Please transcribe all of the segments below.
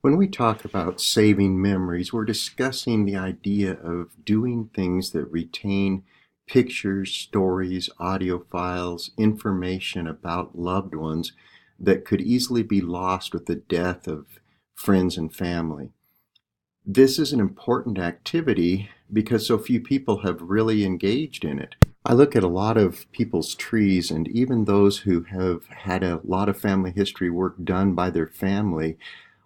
When we talk about saving memories, we're discussing the idea of doing things that retain pictures, stories, audio files, information about loved ones that could easily be lost with the death of friends and family. This is an important activity because so few people have really engaged in it. I look at a lot of people's trees, and even those who have had a lot of family history work done by their family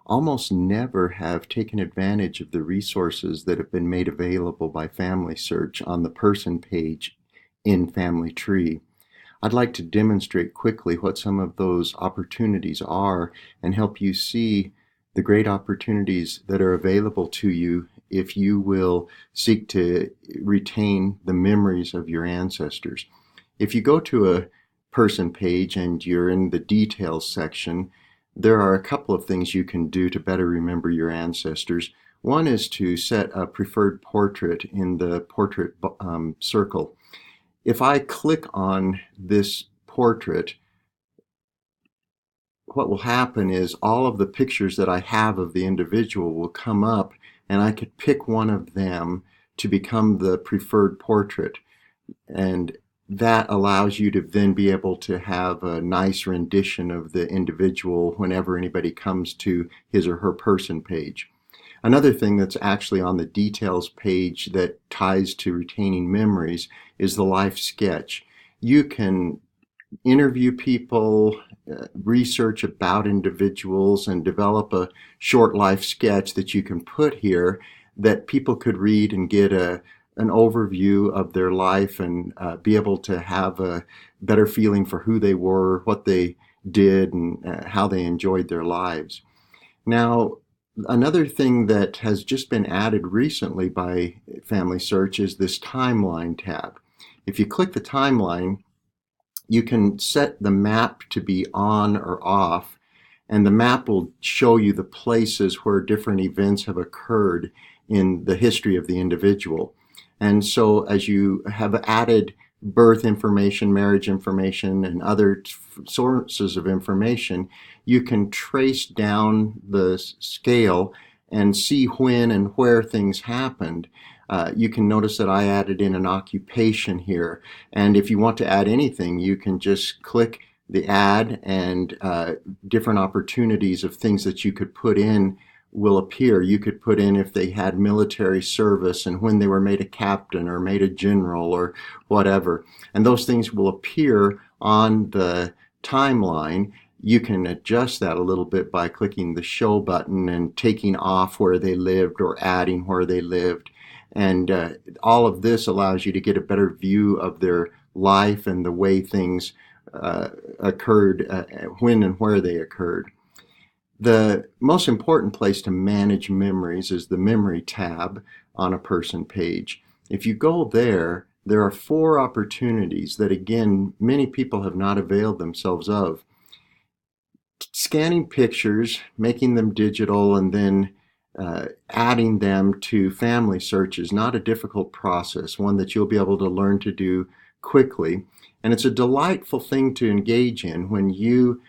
almost never have taken advantage of the resources that have been made available by FamilySearch on the person page in Family Tree. I'd like to demonstrate quickly what some of those opportunities are and help you see the great opportunities that are available to you if you will seek to retain the memories of your ancestors. If you go to a person page and you're in the details section, there are a couple of things you can do to better remember your ancestors. One is to set a preferred portrait in the portrait circle. If I click on this portrait, what will happen is all of the pictures that I have of the individual will come up, and I could pick one of them to become the preferred portrait. And that allows you to then be able to have a nice rendition of the individual whenever anybody comes to his or her person page. Another thing that's actually on the details page that ties to retaining memories is the life sketch. You can interview people, research about individuals, and develop a short life sketch that you can put here that people could read and get an overview of their life and be able to have a better feeling for who they were, what they did, and how they enjoyed their lives. Now, another thing that has just been added recently by FamilySearch is this timeline tab. If you click the timeline, you can set the map to be on or off, and the map will show you the places where different events have occurred in the history of the individual. And so as you have added birth information, marriage information, and other sources of information, you can trace down the scale and see when and where things happened. You can notice that I added in an occupation here. And if you want to add anything, you can just click the add, and different opportunities of things that you could put in will appear. You could put in if they had military service and when they were made a captain or made a general or whatever. And those things will appear on the timeline. You can adjust that a little bit by clicking the show button and taking off where they lived or adding where they lived. And all of this allows you to get a better view of their life and the way things occurred, when and where they occurred. The most important place to manage memories is the Memory tab on a person page. If you go there, there are 4 opportunities that, again, many people have not availed themselves of. Scanning pictures, making them digital, and then adding them to FamilySearch is not a difficult process, one that you'll be able to learn to do quickly. And it's a delightful thing to engage in when you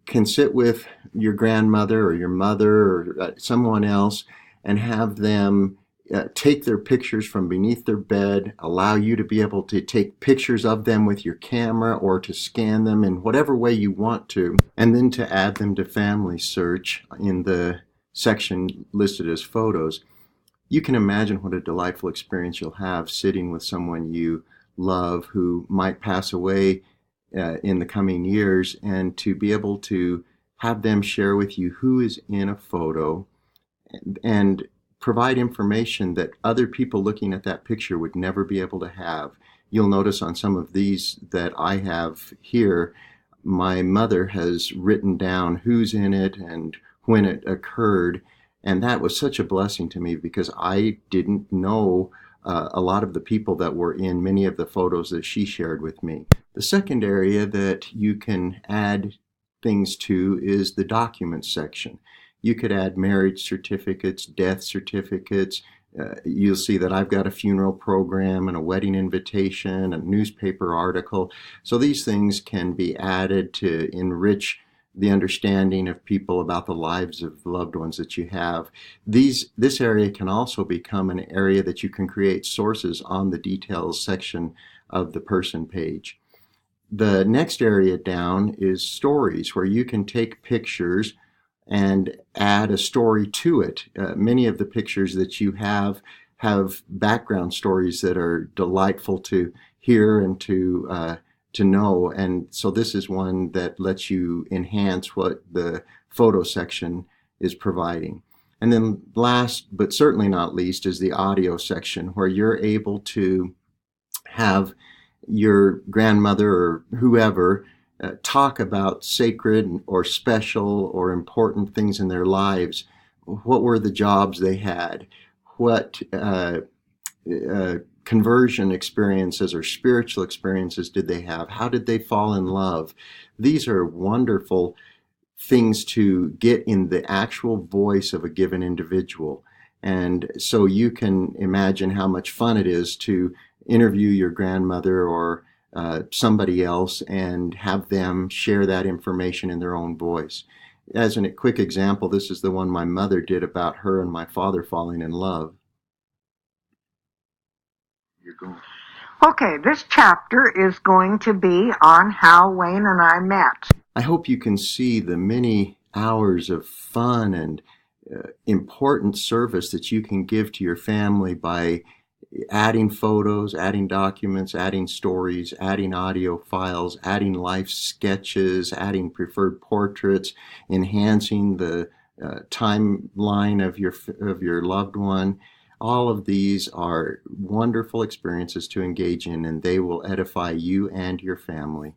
can sit with your grandmother or your mother or someone else and have them take their pictures from beneath their bed, allow you to be able to take pictures of them with your camera or to scan them in whatever way you want to, and then to add them to FamilySearch in the section listed as photos. You can imagine what a delightful experience you'll have sitting with someone you love who might pass away in the coming years, and to be able to have them share with you who is in a photo and provide information that other people looking at that picture would never be able to have. You'll notice on some of these that I have here, my mother has written down who's in it and when it occurred, and that was such a blessing to me because I didn't know a lot of the people that were in many of the photos that she shared with me. The second area that you can add things to is the documents section. You could add marriage certificates, death certificates. You'll see that I've got a funeral program and a wedding invitation, a newspaper article. So these things can be added to enrich the understanding of people about the lives of loved ones that you have. This area can also become an area that you can create sources on the details section of the person page. The next area down is stories, where you can take pictures and add a story to it. Many of the pictures that you have background stories that are delightful to hear and to know. And so this is one that lets you enhance what the photo section is providing. And then last, but certainly not least, is the audio section, where you're able to have your grandmother or whoever talk about sacred or special or important things in their lives. What were the jobs they had? What conversion experiences or spiritual experiences did they have? How did they fall in love? These are wonderful things to get in the actual voice of a given individual. And so you can imagine how much fun it is to interview your grandmother or somebody else and have them share that information in their own voice. As a quick example, this is the one my mother did about her and my father falling in love. You're going. Okay, this chapter is going to be on how Wayne and I met. I hope you can see the many hours of fun and important service that you can give to your family by adding photos, adding documents, adding stories, adding audio files, adding life sketches, adding preferred portraits, enhancing the timeline of your loved one. All of these are wonderful experiences to engage in, and they will edify you and your family.